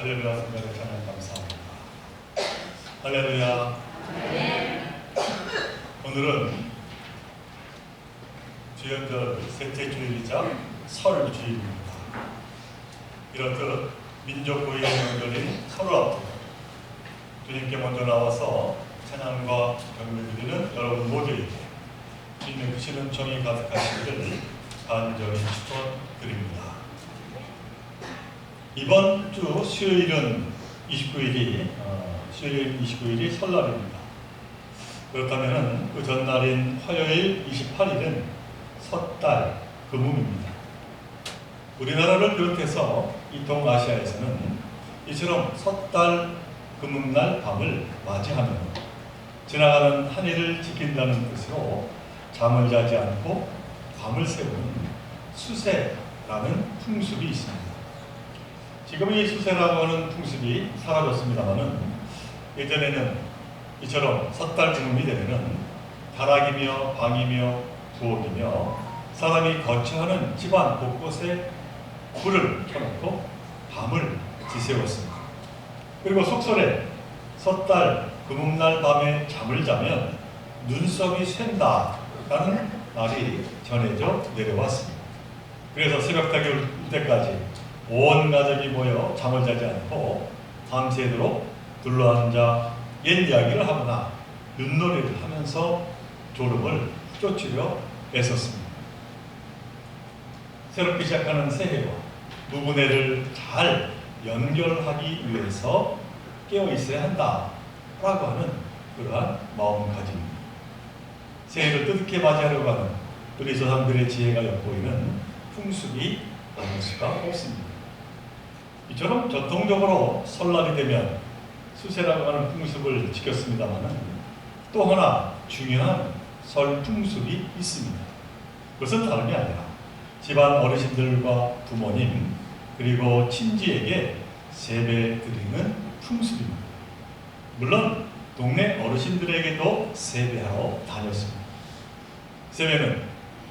할렐루야 성전의 찬양 감사합니다. 할렐루야. 오늘은 주연절 셋째 주일이자 설 주일입니다. 이렇듯 민족 고유의 명절인 설을 앞두고 주님께 먼저 나와서 찬양과 경배 드리는 여러분 모두에게 주님의 크신 은총이 가득하시기를 간절히 축원드립니다. 이번 주 수요일은 29일이 설날입니다. 그렇다면 그 전날인 화요일 28일은 섣달 금음입니다. 우리나라를 비롯해서 이 동아시아에서는 이처럼 섣달 금음날 밤을 맞이하며 지나가는 한 해를 지킨다는 뜻으로 잠을 자지 않고 밤을 새우는 수세라는 풍습이 있습니다. 지금 이 수세라고 하는 풍습이 사라졌습니다마는 예전에는 이처럼 섣달 금음이 되면은 다락이며 방이며 부엌이며 사람이 거처하는 집안 곳곳에 불을 켜놓고 밤을 지새웠습니다. 그리고 속설에 섣달 금음날 밤에 잠을 자면 눈썹이 샌다라는 말이 전해져 내려왔습니다. 그래서 새벽닭이 올 때까지 온 가족이 모여 잠을 자지 않고 밤새도록 둘러앉아 옛 이야기를 하거나 윷놀이를 하면서 졸음을 쫓으려 애썼습니다. 새롭게 시작하는 새해와 무분해를 잘 연결하기 위해서 깨어 있어야 한다라고 하는 그러한 마음가짐입니다. 새해를 뜻있게 맞이하려고 하는 우리 조상들의 지혜가 엿보이는 풍습이 아닐 수가 없습니다. 이처럼 전통적으로 설날이 되면 수세라고 하는 풍습을 지켰습니다만 또 하나 중요한 설 풍습이 있습니다. 그것은 다름이 아니라 집안 어르신들과 부모님 그리고 친지에게 세배 드리는 풍습입니다. 물론 동네 어르신들에게도 세배하러 다녔습니다. 세배는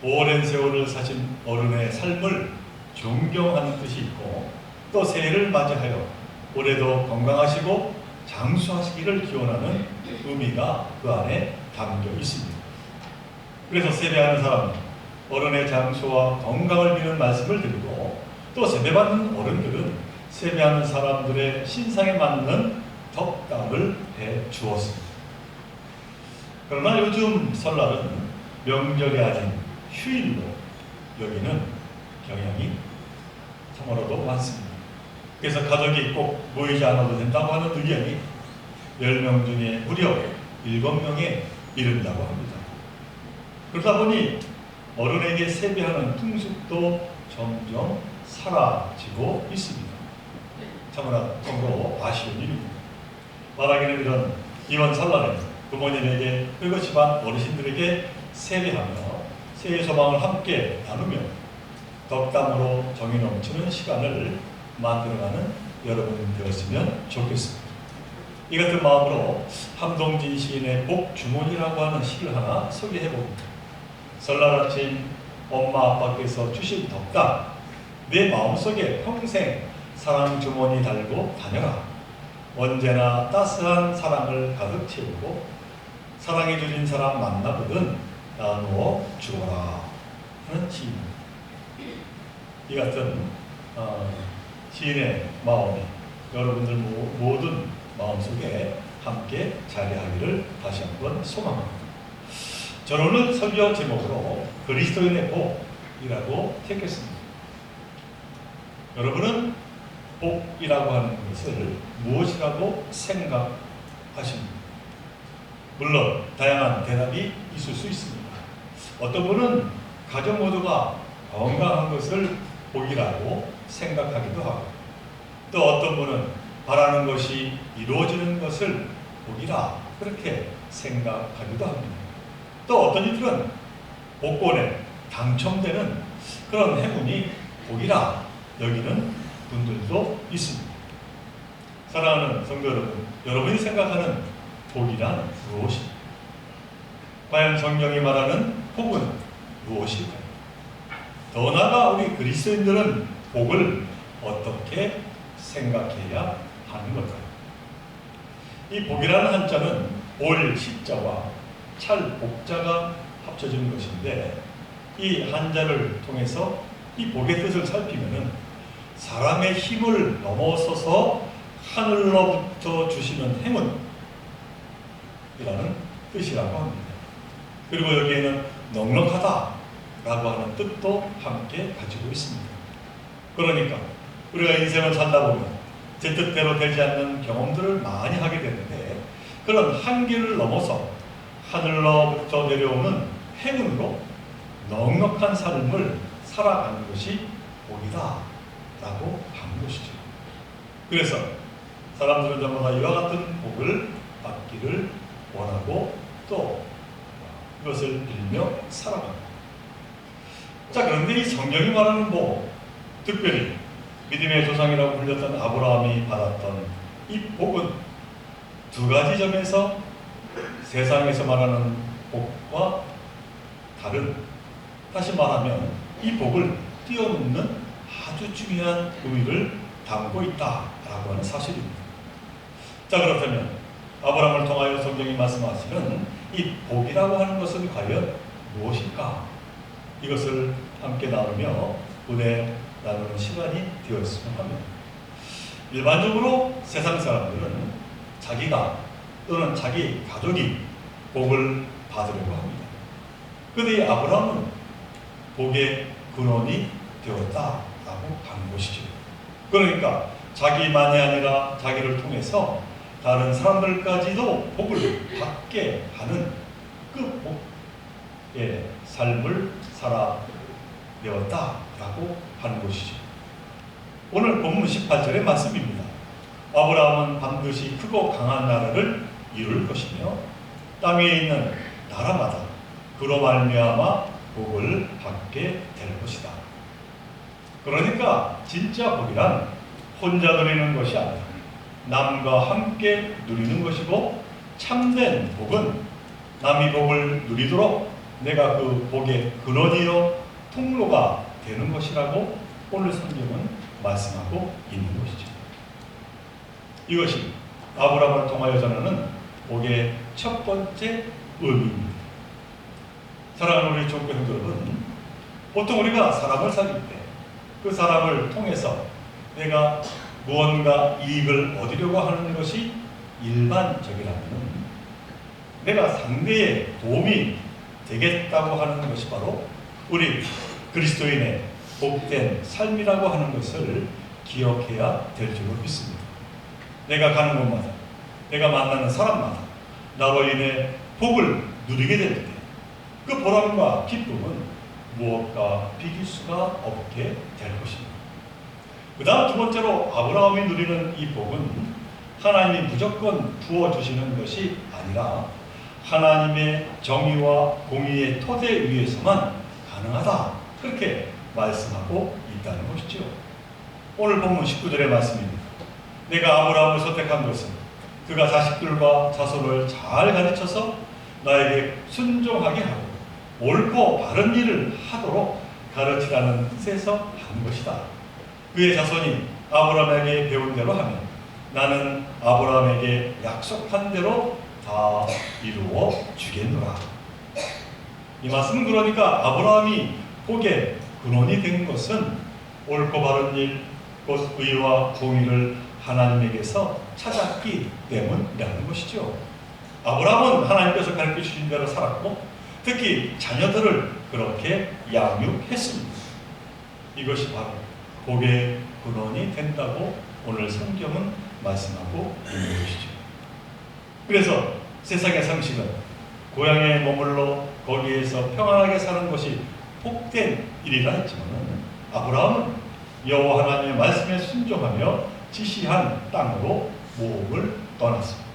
오랜 세월을 사신 어른의 삶을 존경하는 뜻이 있고 또 새해를 맞이하여 올해도 건강하시고 장수하시기를 기원하는 의미가 그 안에 담겨 있습니다. 그래서 세배하는 사람은 어른의 장수와 건강을 비는 말씀을 드리고 또 세배받는 어른들은 세배하는 사람들의 신상에 맞는 덕담을 해 주었습니다. 그러나 요즘 설날은 명절이 아닌 휴일로 여기는 경향이 참으로도 많습니다. 그래서 가족이 꼭 모이지 않아도 된다고 하는 의견이 10명 중에 무려 7명에 이른다고 합니다. 그러다 보니 어른에게 세배하는 풍습도 점점 사라지고 있습니다. 참으로 아쉬운 일입니다. 말하기는 이번 설날에 부모님에게 그리고 집안 어르신들에게 세배하며 새해 소망을 함께 나누며 덕담으로 정이 넘치는 시간을 만들어가는 여러분 되었으면 좋겠습니다. 이 같은 마음으로 함동진 시인의 복주문이라고 하는 시를 하나 소개해봅니다. 설날 아침 엄마 아빠께서 주신 덕담 내 마음속에 평생 사랑 주머니 달고 다녀라. 언제나 따스한 사랑을 가득 채우고 사랑해 주신 사람 만나거든 나누어 주어라 하는 시입니다. 이 같은 시인의 마음이 여러분들 모든 마음속에 함께 자리하기를 다시 한번 소망합니다. 저는 오늘 설교 제목으로 그리스도인의 복이라고 택했습니다. 여러분은 복이라고 하는 것을 무엇이라고 생각하십니까? 물론 다양한 대답이 있을 수 있습니다. 어떤 분은 가족 모두가 건강한 것을 복이라고 생각하기도 하고 또 어떤 분은 바라는 것이 이루어지는 것을 복이라 그렇게 생각하기도 합니다. 또 어떤 이들은 복권에 당첨되는 그런 행운이 복이라 여기는 분들도 있습니다. 사랑하는 성도 여러분, 여러분이 생각하는 복이란 무엇입니까? 과연 성경이 말하는 복은 무엇일까요? 더 나아가 우리 그리스도인들은 복을 어떻게 생각해야 하는 걸까요? 이 복이라는 한자는 올 시자와 찰 복자가 합쳐진 것인데, 이 한자를 통해서 이 복의 뜻을 살피면은 사람의 힘을 넘어서서 하늘로부터 주시는 행운이라는 뜻이라고 합니다. 그리고 여기에는 넉넉하다라고 하는 뜻도 함께 가지고 있습니다. 그러니까 우리가 인생을 살다 보면 제 뜻대로 되지 않는 경험들을 많이 하게 되는데, 그런 한계를 넘어서 하늘로부터 내려오는 행운으로 넉넉한 삶을 살아가는 것이 복이다 라고 하는 것이죠. 그래서 사람들은 전부 다 이와 같은 복을 받기를 원하고 또 이것을 빌며 살아갑니다. 자, 그런데 이 성경이 말하는 복, 특별히 믿음의 조상이라고 불렸던 아브라함이 받았던 이 복은 두 가지 점에서 세상에서 말하는 복과 다른, 다시 말하면 이 복을 뛰어넘는 아주 중요한 의미를 담고 있다라고 하는 사실입니다. 자, 그렇다면 아브라함을 통하여 성경이 말씀하시는 이 복이라고 하는 것은 과연 무엇일까? 이것을 함께 나누며 은혜 나누는 시간이 되었으면 합니다. 일반적으로 세상 사람들은 자기가 또는 자기 가족이 복을 받으려고 합니다. 그런데 이 아브라함은 복의 근원이 되었다라고 하는 것이죠. 그러니까 자기만이 아니라 자기를 통해서 다른 사람들까지도 복을 받게 하는 그 복의 삶을 살아내었다라고 하는 것이죠. 오늘 본문 18절의 말씀입니다. 아브라함은 반드시 크고 강한 나라를 이룰 것이며 땅 위에 있는 나라마다 그로 말미암아 복을 받게 될 것이다. 그러니까 진짜 복이란 혼자 누리는 것이 아니라 남과 함께 누리는 것이고, 참된 복은 남이 복을 누리도록 내가 그 복의 근원이요 통로가 되는 것이라고 오늘 성경은 말씀하고 있는 것이죠. 이것이 아브라함을 통하여 전하는 복의 첫 번째 의미입니다. 사랑하는 우리 종교 성도 여러분, 보통 우리가 사람을 사귈 때 그 사람을 통해서 내가 무언가 이익을 얻으려고 하는 것이 일반적이라면, 내가 상대에 도움이 되겠다고 하는 것이 바로 우리 그리스도인의 복된 삶이라고 하는 것을 기억해야 될 줄로 믿습니다. 내가 가는 곳마다, 내가 만나는 사람마다 나로 인해 복을 누리게 될 때 그 보람과 기쁨은 무엇과 비길 수가 없게 될 것입니다. 그 다음 두 번째로 아브라함이 누리는 이 복은 하나님이 무조건 부어주시는 것이 아니라 하나님의 정의와 공의의 토대 위에서만 가능하다, 그렇게 말씀하고 있다는 것이죠. 오늘 본문 19절의 말씀입니다. 내가 아브라함을 선택한 것은 그가 자식들과 자손을 잘 가르쳐서 나에게 순종하게 하고 옳고 바른 일을 하도록 가르치라는 뜻에서 한 것이다. 그의 자손이 아브라함에게 배운 대로 하면 나는 아브라함에게 약속한 대로 다 이루어 주겠노라. 이 말씀은 그러니까 아브라함이 복의 근원이 된 것은 옳고 바른 일, 곧 의와 공의를 하나님에게서 찾았기 때문이라는 것이죠. 아브라함은 하나님께서 가르쳐 주신 대로 살았고, 특히 자녀들을 그렇게 양육했습니다. 이것이 바로 복의 근원이 된다고 오늘 성경은 말씀하고 있는 것이죠. 그래서 세상의 상식은 고향에 머물러 거기에서 평안하게 사는 것이 복된 일이라 했지만, 아브라함은 여호와 하나님의 말씀에 순종하며 지시한 땅으로 모험을 떠났습니다.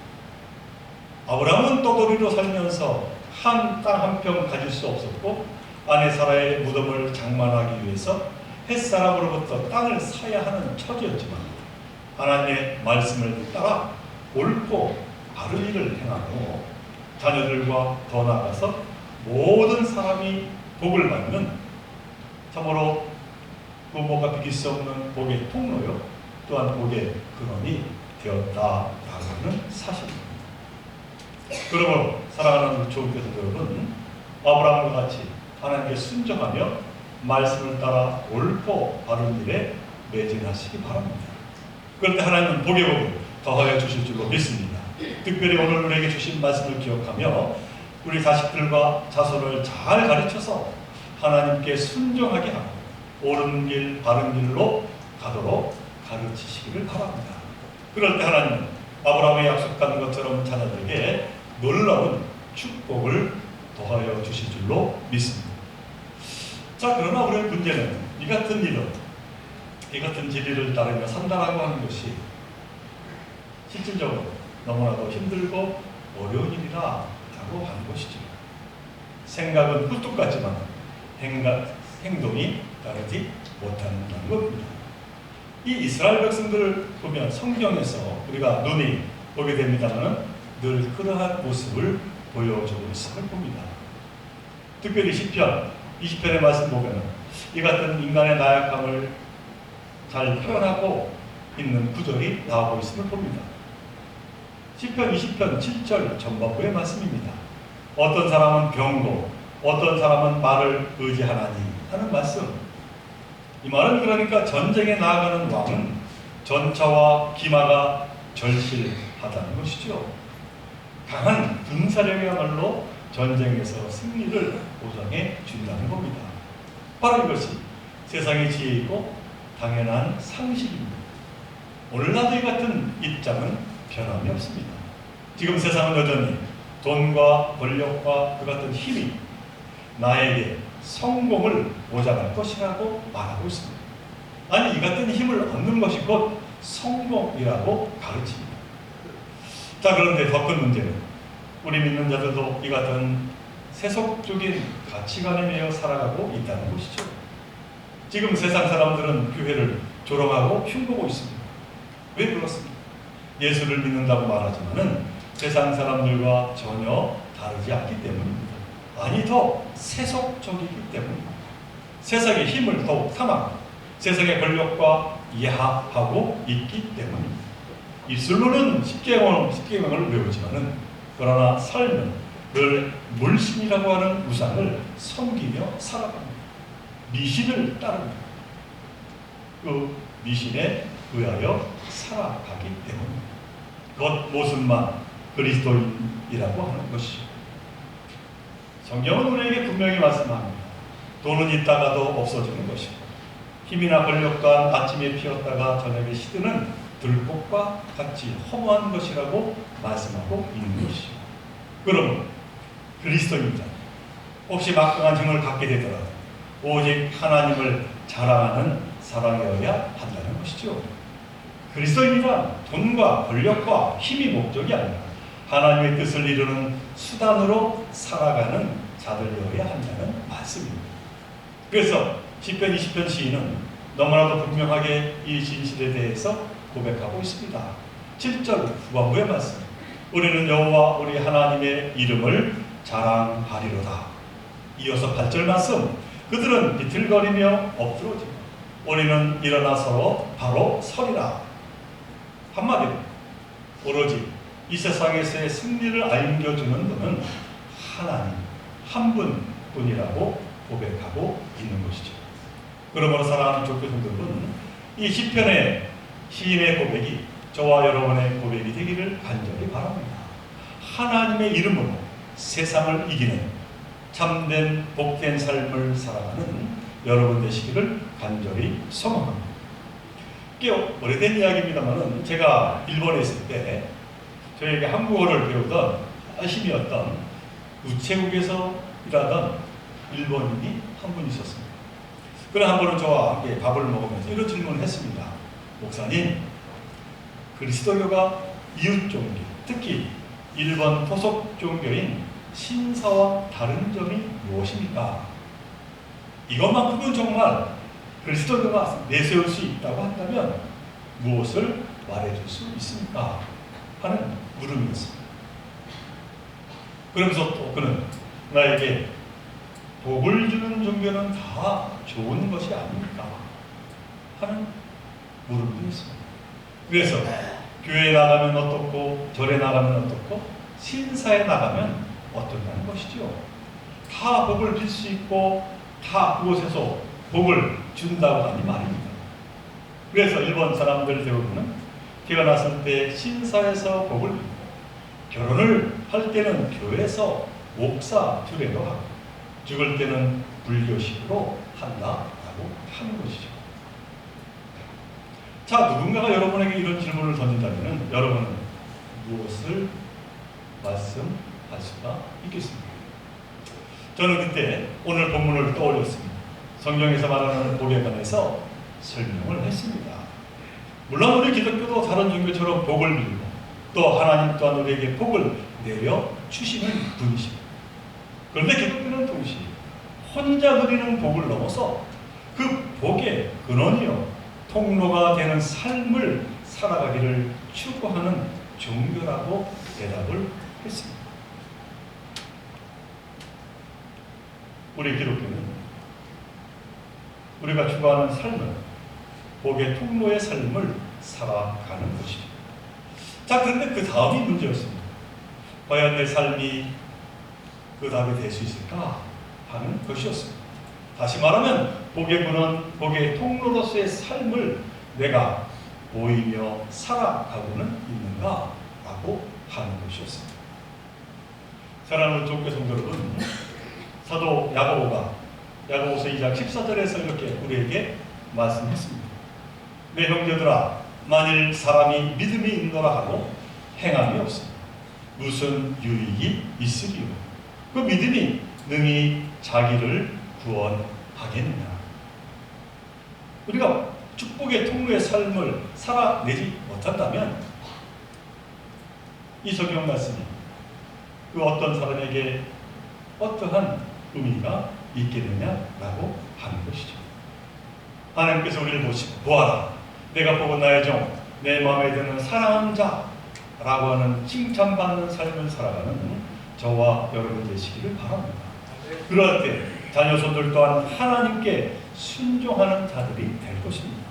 아브라함은 떠돌이로 살면서 한 땅 한 평 가질 수 없었고, 아내 사라의 무덤을 장만하기 위해서 햇사람으로부터 땅을 사야 하는 처지였지만, 하나님의 말씀을 따라 옳고 바른 일을 행하고 자녀들과 더 나아가서 모든 사람이 복을 받는, 참으로 부모가 비길 수 없는 복의 통로요, 또한 복의 근원이 되었다라는 사실입니다. 그러므로 사랑하는 조국교사 여러분, 아브라함과 같이 하나님께 순종하며 말씀을 따라 옳고 바른 일에 매진하시기 바랍니다. 그런데 하나님은 복의 복을 더하여 주실 줄로 믿습니다. 특별히 오늘 우리에게 주신 말씀을 기억하며 우리 자식들과 자손을 잘 가르쳐서 하나님께 순종하게 하고 옳은 길, 바른 길로 가도록 가르치시기를 바랍니다. 그럴 때 하나님은 아브라함의 약속한 것처럼 자녀들에게 놀라운 축복을 더하여 주실 줄로 믿습니다. 자, 그러나 우리의 문제는 이 같은 일은, 이 같은 진리를 따르며 산다라고 하는 것이 실질적으로 너무나도 힘들고 어려운 일이라고 하는 것이죠. 생각은 꿀뚝 같지만 행동이 따르지 못한다는 겁니다. 이 이스라엘 백성들을 보면 성경에서 우리가 눈이 보게 됩니다만 늘 그러한 모습을 보여주고 있음을 봅니다. 특별히 시편 20편의 말씀 보면 이 같은 인간의 나약함을 잘 표현하고 있는 구절이 나오고 있음을 봅니다. 시편 20편 7절 전반부의 말씀입니다. 어떤 사람은 병고 어떤 사람은 말을 의지하나니 하는 말씀. 이 말은 그러니까 전쟁에 나아가는 왕은 전차와 기마가 절실하다는 것이죠. 강한 군사력이야말로 전쟁에서 승리를 보장해 준다는 겁니다. 바로 이것이 세상의 지혜이고 당연한 상식입니다. 오늘날도 이 같은 입장은 변함이 없습니다. 지금 세상은 여전히 돈과 권력과 그 같은 힘이 나에게 성공을 보장할 것이라고 말하고 있습니다. 아니, 이 같은 힘을 얻는 것이 곧 성공이라고 가르칩니다. 자, 그런데 더 큰 문제는 우리 믿는 자들도 이 같은 세속적인 가치관에 매여 살아가고 있다는 것이죠. 지금 세상 사람들은 교회를 조롱하고 흉보고 있습니다. 왜 그렇습니까? 예수를 믿는다고 말하지만은 세상 사람들과 전혀 다르지 않기 때문입니다. 아니, 더 세속적이기 때문입니다. 세상의 힘을 더욱 탐하고 세상의 권력과 이해하고 있기 때문입니다. 입술로는 십계명을 외우지만은 그러나 삶은 늘 물신이라고 하는 우상을 섬기며 살아갑니다. 미신을 따릅니다. 그 미신에 의하여 살아가기 때문입니다. 겉모습만 그리스도인이라고 하는 것이죠. 성경은 우리에게 분명히 말씀합니다. 돈은 있다가도 없어지는 것이고 힘이나 권력 또한 아침에 피었다가 저녁에 시드는 들꽃과 같이 허무한 것이라고 말씀하고 있는 것이죠. 그러면 그리스도인자 혹시 막강한 힘을 갖게 되더라도 오직 하나님을 자랑하는 사람이어야 한다는 것이죠. 그리스도인이란 돈과 권력과 힘이 목적이 아니라 하나님의 뜻을 이루는 수단으로 살아가는 자들이어야 한다는 말씀입니다. 그래서 시편 20편 시인은 너무나도 분명하게 이 진실에 대해서 고백하고 있습니다. 7절 후반부의 말씀. 우리는 여호와 우리 하나님의 이름을 자랑하리로다. 이어서 8절 말씀. 그들은 비틀거리며 엎드러지고 우리는 일어나서 바로 서리라. 한마디로 오로지 이 세상에서의 승리를 안겨주는 분은 하나님 한 분뿐이라고 고백하고 있는 것이죠. 그러므로 사랑하는 조교성들 여러분, 이 시편의 시인의 고백이 저와 여러분의 고백이 되기를 간절히 바랍니다. 하나님의 이름으로 세상을 이기는 참된 복된 삶을 살아가는 여러분 되시기를 간절히 소망합니다. 꽤 오래된 이야기입니다만 제가 일본에 있을 때 저에게 한국어를 배우던 아심이었던 우체국에서 일하던 일본인이 한 분 있었습니다. 그는 한 번은 저와 함께 밥을 먹으면서 이런 질문을 했습니다. 목사님, 그리스도교가 이웃 종교, 특히 일본 토속 종교인 신사와 다른 점이 무엇입니까? 이것만큼은 정말 그리스도교가 내세울 수 있다고 한다면 무엇을 말해줄 수 있습니까? 하는 물음이었습니다. 그러면서 또 그는 나에게 복을 주는 종교는 다 좋은 것이 아닙니까? 하는 물음도 있습니다. 그래서 교회에 나가면 어떻고, 절에 나가면 어떻고, 신사에 나가면 어떻다는 것이죠. 다 복을 빌 수 있고 다 그곳에서 복을 준다고 하니 말입니다. 그래서 일본 사람들 대부분은 태어났을 때 신사에서 복을 빌고, 결혼을 할 때는 교회에서 목사 주례로 하고, 죽을 때는 불교식으로 한다라고 하는 것이죠. 자, 누군가가 여러분에게 이런 질문을 던진다면 여러분은 무엇을 말씀할 수가 있겠습니까? 저는 그때 오늘 본문을 떠올렸습니다. 성경에서 말하는 복에 관해서 설명을 했습니다. 물론 우리 기독교도 다른 종교처럼 복을 빌고 또 하나님 또한 우리에게 복을 내려 주시는 분이십니다. 그런데 기독교는 동시에 혼자 누리는 복을 넘어서 그 복의 근원이요 통로가 되는 삶을 살아가기를 추구하는 종교라고 대답을 했습니다. 우리 기독교는 우리가 추구하는 삶은 복의 통로의 삶을 살아가는 것이죠. 자, 그런데 그 다음이 문제였습니다. 과연 내 삶이 그 답이 될 수 있을까 하는 것이었습니다. 다시 말하면 복의 근원, 복의 통로로서의 삶을 내가 보이며 살아가고는 있는가 라고 하는 것이었습니다. 사랑하는 종교 성도 여러분, 사도 야고보가 야고보서 2장 14절에서 이렇게 우리에게 말씀했습니다. 내 형제들아, 만일 사람이 믿음이 있노라 하고 행함이 없으면 무슨 유익이 있으리요? 그 믿음이 능히 자기를 구원하겠느냐? 우리가 축복의 통로의 삶을 살아내지 못한다면 이 성경 말씀이 그 어떤 사람에게 어떠한 의미가 있겠느냐라고 하는 것이죠. 하나님께서 우리를 보아라, 내가 보고 나의 종, 내 마음에 드는 사랑하는 자라고 하는 칭찬받는 삶을 살아가는 저와 여러분 되시기를 바랍니다. 그럴 때 자녀손들 또한 하나님께 순종하는 자들이 될 것입니다.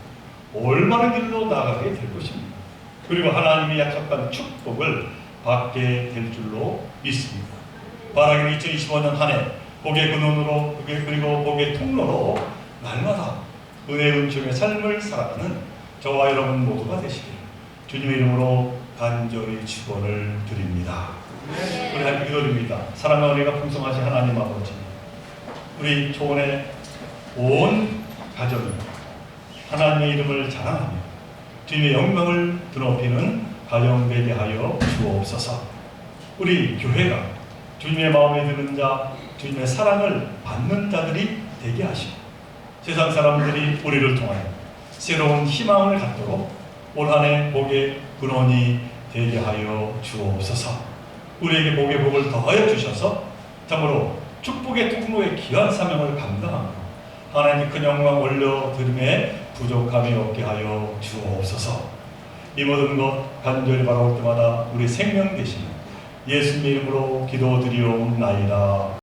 올바른 길로 나가게 될 것입니다. 그리고 하나님이 약속한 축복을 받게 될 줄로 믿습니다. 바라기는 2025년 한 해 복의 근원으로 그리고 복의 통로로 날마다 은혜 은총의 삶을 살아가는 저와 여러분 모두가 되시기를 주님의 이름으로 간절히 축원을 드립니다. 우리 함께 기도드립니다. 사랑과 은혜가 풍성하신 하나님 아버지, 우리 초원의 온 가정이 하나님의 이름을 자랑하며 주님의 영광을 드높이는 가정 되게 하여 주옵소서. 우리 교회가 주님의 마음에 드는 자, 주님의 사랑을 받는 자들이 되게 하시고 세상 사람들이 우리를 통하여 새로운 희망을 갖도록 올 한 해 복의 근원이 되게 하여 주옵소서. 우리에게 복의 복을 더하여 주셔서 참으로 축복의 통로의 귀한 사명을 감당하며 하나님 큰 영광 올려드림에 부족함이 없게 하여 주옵소서. 이 모든 것 간절히 바라올 때마다 우리 생명 되시는 예수님의 이름으로 기도드리옵나이다.